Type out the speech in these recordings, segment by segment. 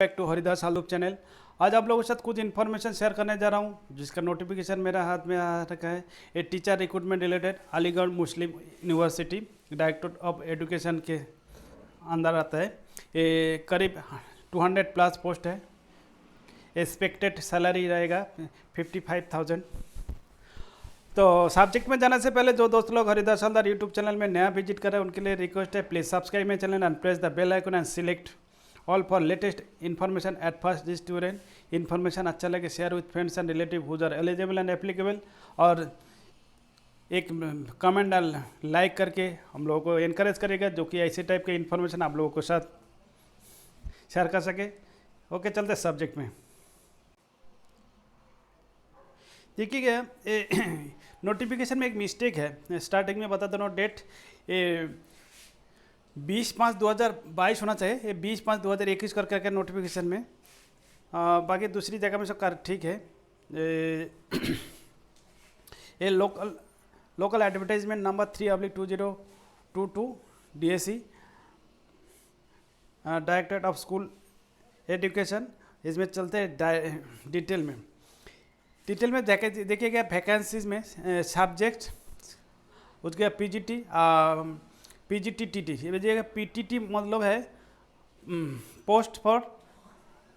Back to Haridas हालूप channel. आज आप लोगों के साथ कुछ इन्फॉर्मेशन शेयर करने जा रहा हूं जिसका नोटिफिकेशन मेरे हाथ में आ रखा है। ये teacher recruitment related Aligarh Muslim university directorate of education के अंदर आता है। ये करीब 200 प्लस पोस्ट है। एक्सपेक्टेड सैलरी रहेगा 55,000। तो सब्जेक्ट में जाने से पहले जो दोस्त लोग हरिदास हलदार यूट्यूब चैनल में नया विजिट कर रहे हैं उनके लिए रिक्वेस्ट है, please subscribe my channel and press the bell icon and select all for latest information at first this student. Information अच्छा लगे share with friends and relative whose are eligible and applicable, और एक comment like करके हम लोगों को encourage करेगा जो कि ऐसे टाइप के इन्फॉर्मेशन आप लोगों के साथ शेयर कर सके। ओके, चलते सब्जेक्ट में। देखिएगा, नोटिफिकेशन में एक मिस्टेक है। स्टार्टिंग में बता दो डेट, ये 20/5/2022 होना चाहिए, ये 20/5/2021 करके नोटिफिकेशन में। बाकी दूसरी जगह में सब कर ठीक है। ये local advertisement number 3/2022 DSE directorate of school education. इसमें चलते हैं डिटेल में देखिएगा। वैकेंसीज में सब्जेक्ट उसके PGT-TT, ये देखिएगा। PTT मतलब है post for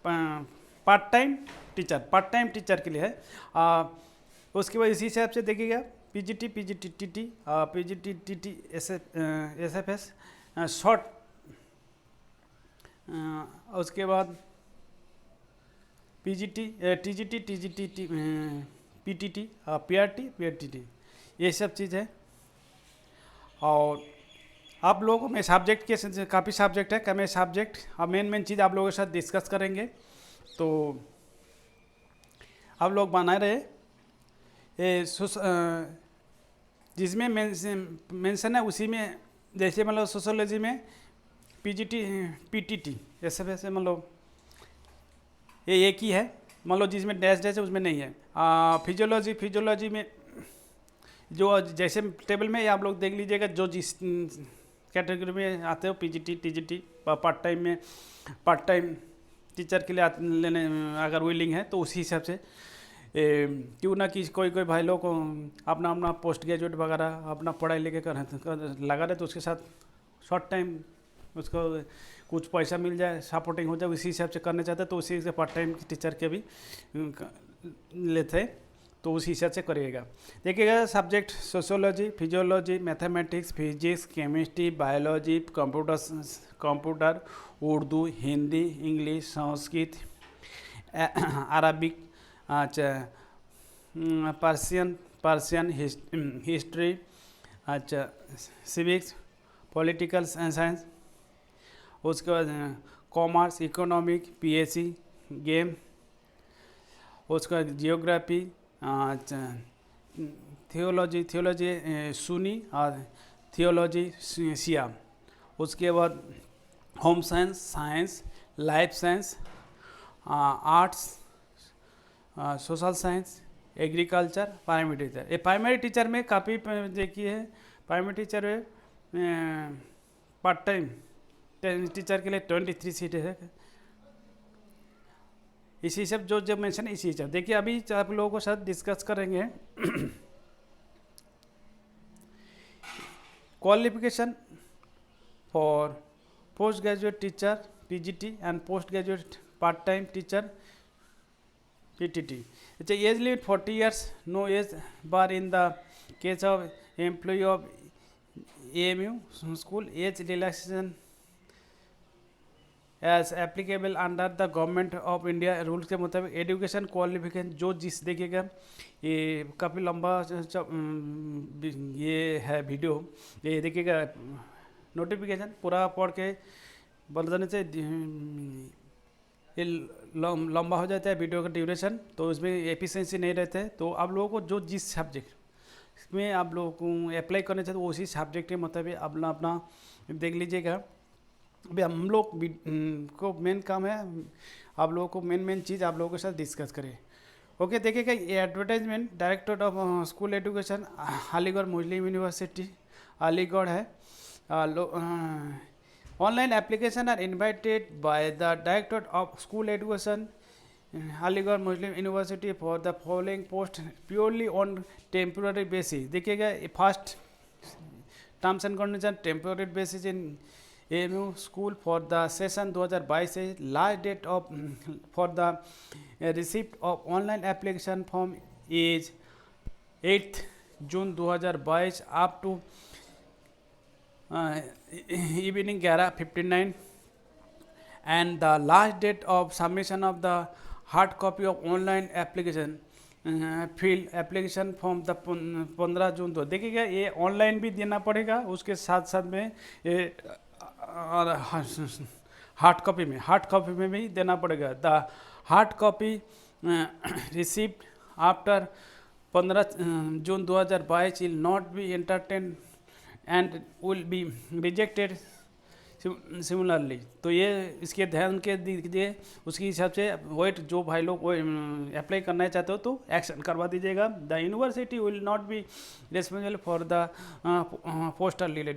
part time teacher के लिए है। उसके बाद इसी हिसाब से देखिएगा PGT-TT SFS शॉर्ट। उसके बाद TGT PTT PRT ये सब चीज़ है। और आप लोगों में सब्जेक्ट के काफ़ी सब्जेक्ट है, कम सब्जेक्ट। अब मेन चीज़ आप लोगों के साथ डिस्कस करेंगे। तो आप लोग बना रहे जिसमें मेंशन है उसी में, जैसे मतलब सोशोलॉजी में PGT PTT ऐसे मतलब ये एक ही है, मान लो जिसमें डैश है उसमें नहीं है। फिजियोलॉजी में जो जैसे टेबल में आप लोग देख लीजिएगा, जो जिस कैटेगरी में आते हो PGT TGT part time teacher के लिए लेने अगर विलिंग है तो उसी हिसाब से क्यों ना कि कोई भाई लोग अपना पोस्ट ग्रेजुएट वगैरह अपना पढ़ाई लेके लगा रहे तो उसके साथ शॉर्ट टाइम उसको कुछ पैसा मिल जाए, सपोर्टिंग हो जाए, उसी हिसाब से करना चाहते हैं तो उसी से पार्ट टाइम टीचर के भी लेते हैं, तो उसी हिसाब से करिएगा। देखिएगा subject sociology, physiology, mathematics, physics, chemistry, biology, computer, Urdu, Hindi, English, Sanskrit, Arabic, अच्छा पर्शियन हिस्ट्री, अच्छा सिविक्स, पॉलिटिकल साइंस, उसके बाद कॉमर्स, इकोनॉमिक, PSC गेम, उसका जियोग्राफी, थियोलॉजी सुनी और थियोलॉजी सिया। उसके बाद home science, life science, arts, social science, agriculture, primary teacher. ये प्राइमरी टीचर में काफ़ी देखिए है, प्राइमरी टीचर में पार्ट टाइम टीचर के लिए 23 सीटें है। इसी सब जो मेंशन इसी सब देखिए। अभी आप लोगों को साथ डिस्कस करेंगे qualification for post graduate teacher PGT and post graduate part time teacher PTT। अच्छा, age limit 40 years, no age bar in the case of employ of AMU school. Age relaxation as applicable under the government of India rules के मुताबिक। Education qualification जो जिस देखिएगा, ये काफ़ी लंबा ये है वीडियो, ये देखिएगा। नोटिफिकेशन पूरा पढ़ के बोलने से ये लंबा हो जाता है वीडियो का ड्यूरेशन, तो उसमें एफिशिएंसी नहीं रहता है। तो आप लोगों को जो जिस सब्जेक्ट में आप लोगों को अप्लाई करना चाहते हो उसी सब्जेक्ट के मुताबिक अपना देख लीजिएगा। अभी हम लोग को मेन काम है आप लोगों को मेन चीज़ आप लोगों के साथ डिस्कस करें। ओके, देखिएगा ये advertisement directorate of school education Aligarh Muslim university Aligarh है। Online application are invited by the Director of School Education, Aligarh Muslim University for the following post purely on temporary basis. देखिएगा first terms and condition temporary basis in AMU school for the session 2022 से last date of for the receipt of online application form is 8 June 2022 up to evening 11:59 and the last date of submission of the hard copy of online application fill application form the 15 जून। तो देखिएगा ये online भी देना पड़ेगा, उसके साथ साथ में ये और हार्ड कॉपी में भी देना पड़ेगा। The hard copy received after 15 June 2022 will not be entertain and will be rejected similarly. तो ये इसके ध्यान के दीजिए, उसके हिसाब से वेट जो भाई लोग अप्लाई करना चाहते हो तो एक्शन करवा दीजिएगा। The university will not be responsible for the postal delay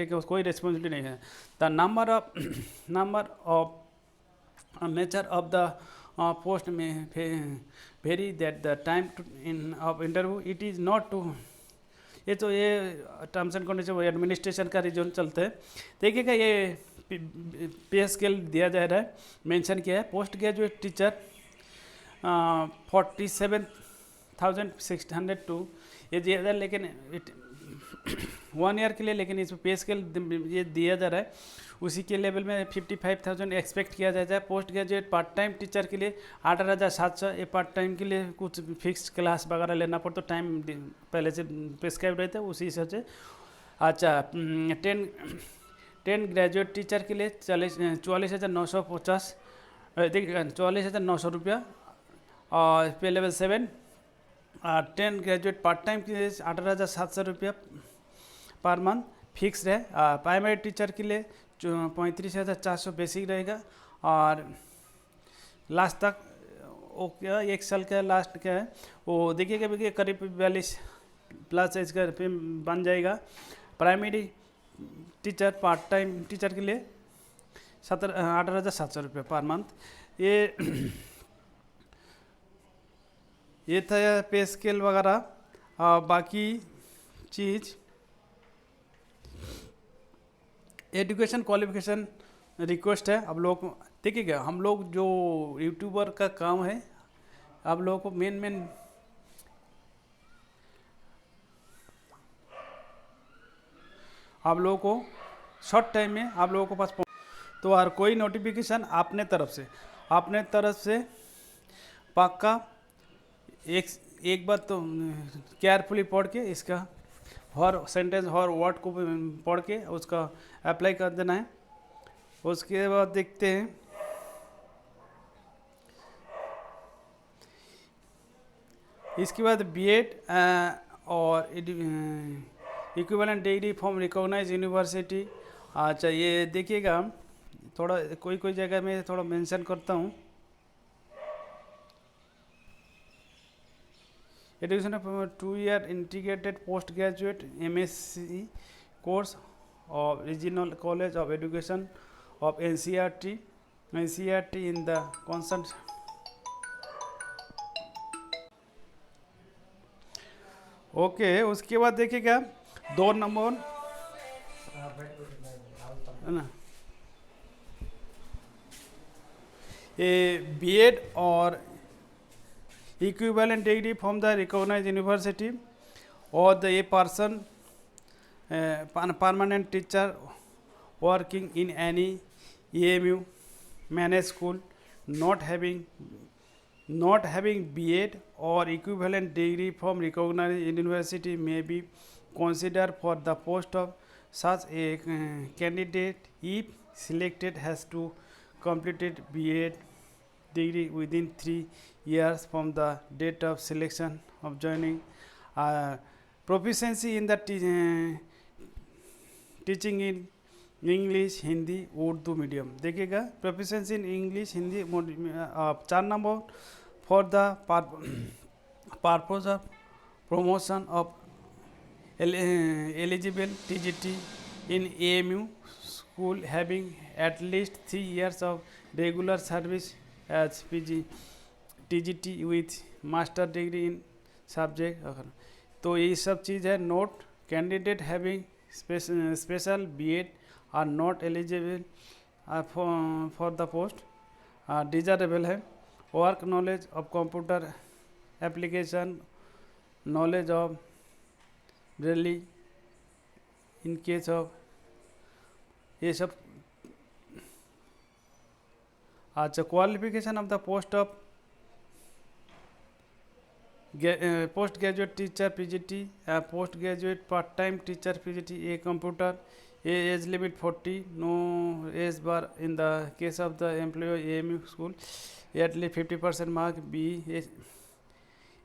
के कोई रिस्पॉन्सिबिलिटी नहीं है। The number of nature of the post में very that the time in of interview it is not to. ये तो ये टर्म्स एंड कंडीशन एडमिनिस्ट्रेशन का reason चलते हैं। देखिएगा ये पे स्केल दिया जा रहा है, मेंशन किया है। पोस्ट ग्रेजुएट टीचर 47,602 ये दिया जा रहा है, लेकिन 1 ईयर के लिए, लेकिन इसमें पे स्केल ये दिया जा रहा है उसी के लेवल में 55,000 एक्सपेक्ट किया जाता है। Post graduate part time teacher के लिए 18,700। ये पार्ट टाइम के लिए कुछ फिक्स क्लास वगैरह लेना पड़ता, टाइम पहले से प्रिस्क्राइब रहता है उसी हिसाब से। अच्छा 10 ग्रेजुएट टीचर के लिए 44,950 देखिए 44,900 रुपया और पे लेवल 7। 10 ग्रेजुएट पार्ट टाइम के लिए 18,700 रुपया पर मंथ फिक्स है। प्राइमरी टीचर के लिए 35,400 बेसिक रहेगा और लास्ट तक वो क्या 1 साल का लास्ट क्या है वो देखिएगा भी करीब 42+ एज का बन जाएगा। Primary teacher part time teacher के लिए 18,700 रुपये पर मंथ। ये था पे स्केल वगैरह। बाकी चीज़ एजुकेशन क्वालिफिकेशन रिक्वेस्ट है। अब लोग देखिएगा, हम लोग जो यूट्यूबर का काम है, आप लोगों को मेन आप लोगों को शॉर्ट टाइम में आप लोगों को पास तो हर कोई नोटिफिकेशन अपने तरफ से पक्का एक बार तो केयरफुली पढ़ के इसका हर सेंटेंस हर वर्ड को पढ़ के उसका अप्लाई कर देना है। उसके बाद देखते हैं इसके बाद बीएड और equivalent degree from recognised university. अच्छा ये देखिएगा, थोड़ा कोई जगह में थोड़ा मेंशन करता हूँ। Education of 2 year integrated post graduate MSc course of regional college of education of NCERT in the consent. Okay उसके बाद देखिएगा 2 नंबर है ना, ये बीएड और equivalent degree from the recognized university or the a person permanent teacher working in any AMU managed school not having BEd or equivalent degree from recognized university may be considered for the post of such a candidate if selected has to completed BEd degree within 3 years from the date of selection of joining. Proficiency in the teaching in English Hindi Urdu medium. देखिएगा proficiency in English Hindi 4 number for the purpose of promotion of eligible TGT in AMU school having at least 3 years of regular service as PG TGT with master degree in subject. तो ये सब चीज़ है. Note, candidate having special BEd are not eligible for the post. Desirable है. Work knowledge of computer application, knowledge of Braille in case of, ये सब. अच्छा, qualification of the post of post graduate teacher PGT, post graduate part time teacher PGT, A computer, age limit 40, no age bar in the case of the employ AMU school, at least 50% mark be.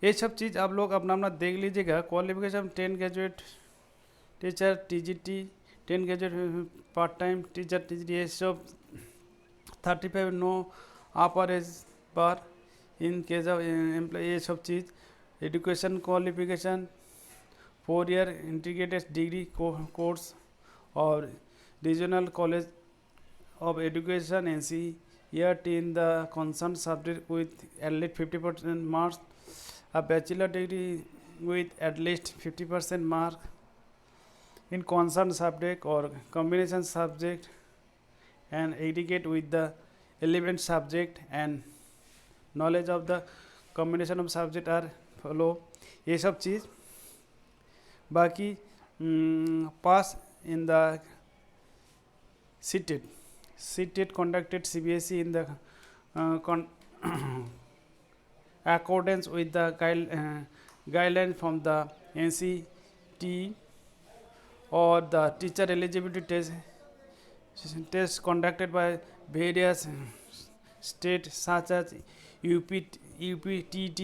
ये सब चीज़ आप लोग अपना अपना देख लीजिएगा. Qualification 10 graduate teacher TGT, 10 graduate part time teacher TGT, ये सब 35 no upper age bar in case of employ, ये सब चीज़. Education qualification 4 year integrated degree course और regional college of education NC yet in the concerned subject with at least 50% marks, a bachelor degree with at least 50% mark in concerned subject or combination subject, and aggregate with the 11 subject and knowledge of the combination of subject are follow. ये सब चीज़. बाकी pass in the CTET conducted CBSE in the accordance with the guidelines from the NCT, or the teacher eligibility test conducted by various states such as UPTT,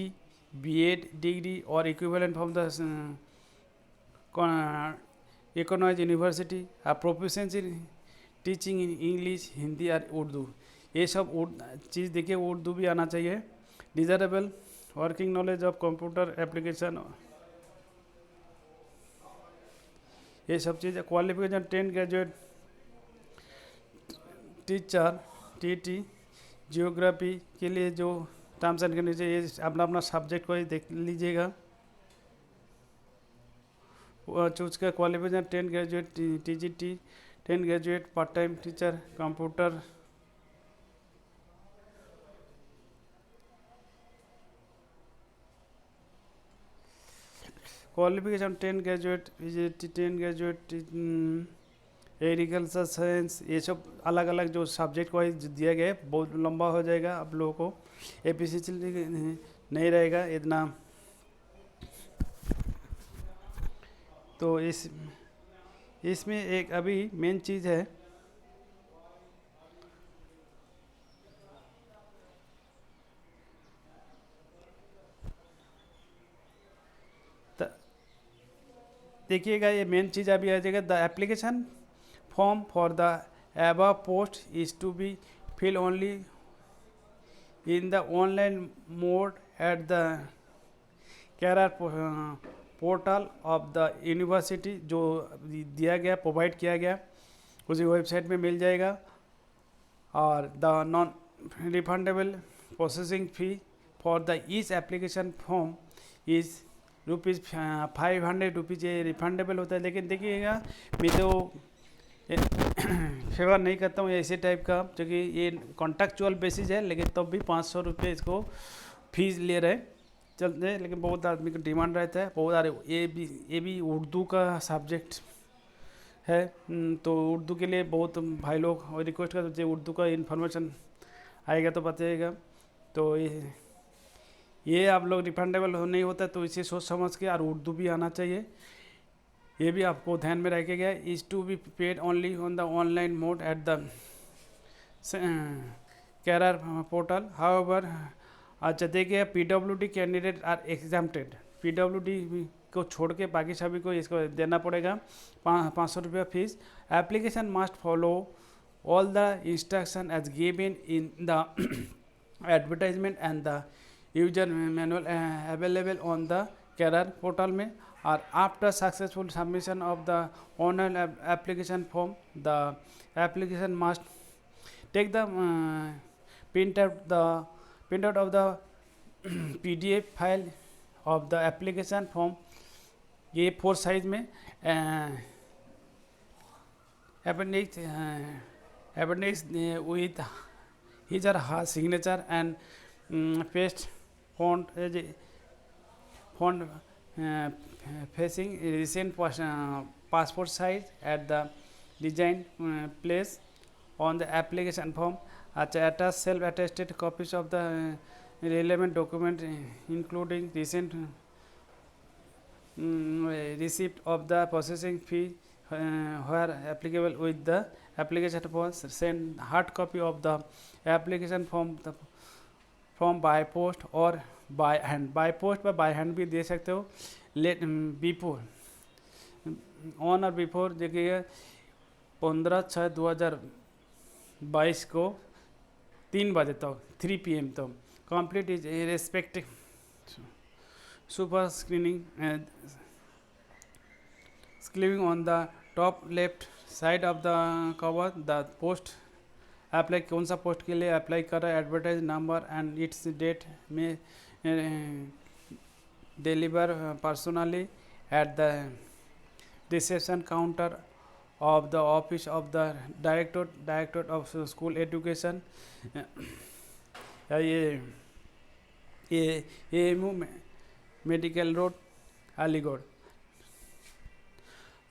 BEd degree or equivalent from the Economic University, a proficiency in teaching in English, Hindi और उर्दू. ये सब चीज़ देखिए, उर्दू भी आना चाहिए. Desirable working knowledge of computer application, ये सब चीज़. Qualification 10 graduate teacher TT, geography के लिए जो टर्म्स एंड कंडीशन, ये अपना अपना सब्जेक्ट को ही देख लीजिएगा. चूज का qualification 10 graduate TGT, 10 graduate part time teacher computer. Qualification 10 graduate PGT, 10 graduate agriculture science, ये सब अलग अलग जो सब्जेक्ट वाइज दिया गया है. बहुत लंबा हो जाएगा, आप लोगों को APC नहीं रहेगा इतना. तो इसमें एक अभी मेन चीज़ है, देखिएगा, ये मेन चीज़ अभी आ जाएगा. The application form for the above post is to be fill only in the online mode at the career portal of the university. जो दिया गया, प्रोवाइड किया गया, उसी वेबसाइट में मिल जाएगा. और the non refundable processing fee for the each application form is ₹500 rupees. ये रिफंडेबल होता है. लेकिन देखिएगा, मैं तो फेवर नहीं करता हूँ ऐसे टाइप का, क्योंकि ये कॉन्ट्रैक्चुअल बेसिस है. लेकिन तब भी 500 रुपये इसको फीस ले रहे चलते हैं. लेकिन बहुत आदमी का डिमांड रहता है. बहुत सारे ये भी उर्दू का सब्जेक्ट है, तो उर्दू के लिए बहुत भाई लोग रिक्वेस्ट करते हैं. उर्दू का इन्फॉर्मेशन आएगा तो बताइएगा. तो ये आप लोग रिफंडेबल नहीं होता, तो इसे सोच समझ के, और उर्दू भी आना चाहिए. ये भी आपको ध्यान में रखिएगा. Is to be paid only on the online mode at the career portal. However, अच्छा देखिए, PWD candidate are exempted. PWD को छोड़ के बाकी सभी को इसको देना पड़ेगा 500 रुपया fees. Application must follow all the instruction as given in the advertisement and the user manual available on the career portal में. or after successful submission of the online application form, the application must take the printout of the PDF file of the application form, ये 4 size में appendix with his or her signature and paste font facing recent passport size at the designed place on the application form. Attach self-attested copies of the relevant document including recent receipt of the processing fee where applicable with the application form. Send hard copy of the application form by post और by hand. by post पर by hand भी दे सकते हो. Late before on और before देखिए 15/6/2022 को 3 बजे तक 3 PM तक complete is irrespective super screening on the top left side of the cover the post apply कौन सा पोस्ट के लिए अप्लाई कर रहा है, advertise number and its date में deliver personally at the reception counter of the office of the director of school education. ये AMU medical road Aligarh,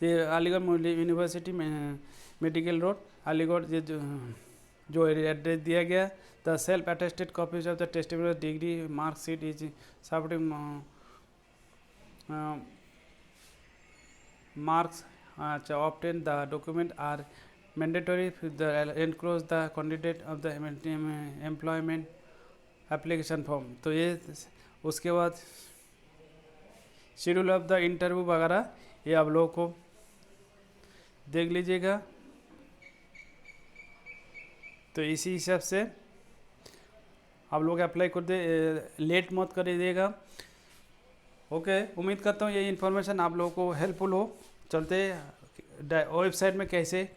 ये अलीगढ़ यूनिवर्सिटी में मेडिकल रोड अलीगढ़, ये जो एड्रेस दिया गया. The self attested copies of the testimonial degree marksheet is submitted marks obtain the document are mandatory the enclose the candidate of the employment application form. तो ये उसके बाद शेड्यूल ऑफ द इंटरव्यू वगैरह ये आप लोगों को देख लीजिएगा. तो इसी हिसाब से आप लोग अप्लाई कर दे, लेट मत कर दीजिएगा. ओके, उम्मीद करता हूँ ये इन्फॉर्मेशन आप लोगों को हेल्पफुल हो. चलते वेबसाइट में कैसे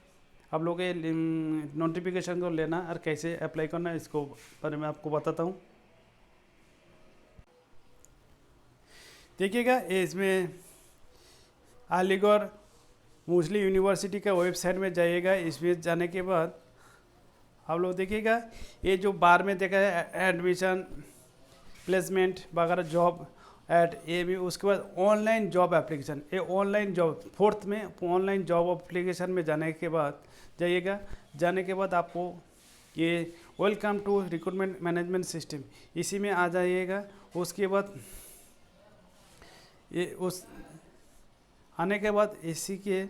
आप लोग के नोटिफिकेशन को लेना और कैसे अप्लाई करना इसको बारे में आपको बताता हूँ. देखिएगा इसमें अलीगढ़ मुस्लिम यूनिवर्सिटी का वेबसाइट में जाइएगा. इसमें जाने के बाद आप लोग देखिएगा ये जो बार में देखा है एडमिशन प्लेसमेंट वगैरह जॉब एट ए भी, उसके बाद ऑनलाइन जॉब एप्लीकेशन, ये ऑनलाइन जॉब 4th में ऑनलाइन जॉब एप्लीकेशन में जाने के बाद जाइएगा. जाने के बाद आपको ये welcome to recruitment management system इसी में आ जाइएगा. उसके बाद ये उस आने के बाद इसी के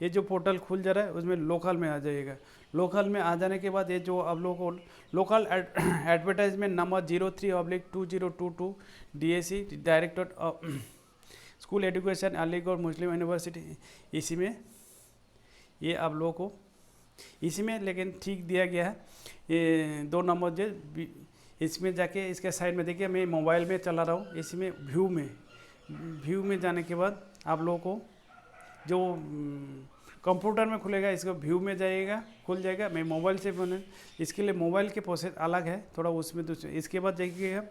ये जो पोर्टल खुल जा रहा है उसमें लोकल में आ जाइएगा. लोकल में आ जाने के बाद ये जो आप लोगों को local advertisement number 03/2022 DAC director of school education Aligarh Muslim university, इसी में ये आप लोगों को इसी में लेकिन ठीक दिया गया है. ये 2 नंबर जो इसमें जाके इसके साइड में देखिए मैं मोबाइल में चला रहा हूँ. इसमें व्यू में जाने के बाद आप लोगों को जो कंप्यूटर में खुलेगा इसको व्यू में जाइएगा, खुल जाएगा. मैं मोबाइल से बने इसके लिए मोबाइल के प्रोसेस अलग है थोड़ा उसमें दूसरे. इसके बाद देखिएगा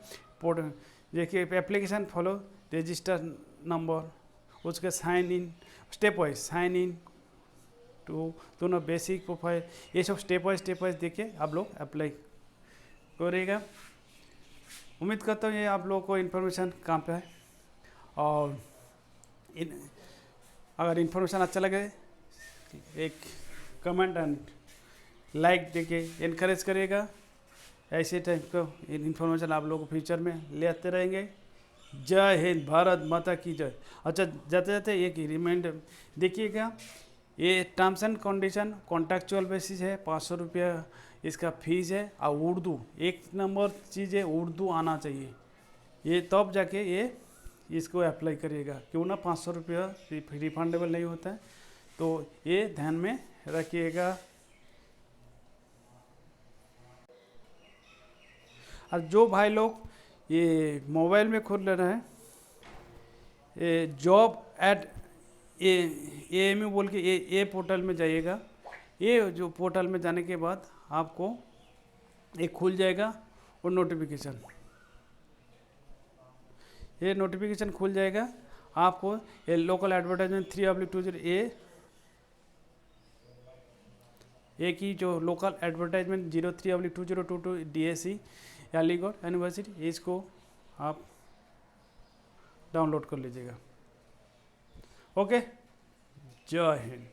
देखिए एप्लीकेशन फॉलो रजिस्टर नंबर, उसके sign in step wise sign in to दोनों बेसिक प्रोफाइल, ये सब स्टेप वाइज देखिए आप लोग अप्लाई करिएगा. उम्मीद करता हूँ ये आप लोगों को इन्फॉर्मेशन काम पे है. और अगर इन्फॉर्मेशन अच्छा लगे एक कमेंट एंड लाइक देके इनकरेज करिएगा. ऐसे टाइप का इन्फॉर्मेशन आप लोगों को फ्यूचर में ले आते रहेंगे. जय हिंद, भारत माता की जय. अच्छा, जाते जाते एक रिमाइंडर देखिएगा, ये terms and condition contractual basis है, 500 रुपया इसका फीस है. और उर्दू एक नंबर चीज़ है, उर्दू आना चाहिए. ये तब जाके ये इसको अप्लाई करिएगा, क्यों ना 500 रुपया रिफंडेबल नहीं होता है. तो ये ध्यान में रखिएगा. और जो भाई लोग ये मोबाइल में खोल ले रहे हैं जॉब एट AMU बोल के ए पोर्टल में जाइएगा। ये जो पोर्टल में जाने के बाद आपको एक खुल जाएगा और नोटिफिकेशन, ये नोटिफिकेशन खुल जाएगा। आपको ये लोकल एडवर्टाइजमेंट 3/20 ए की जो local advertisement 03/2022 DSE Aligarh university, इसको आप डाउनलोड कर लीजिएगा। ओके, जय हिंद।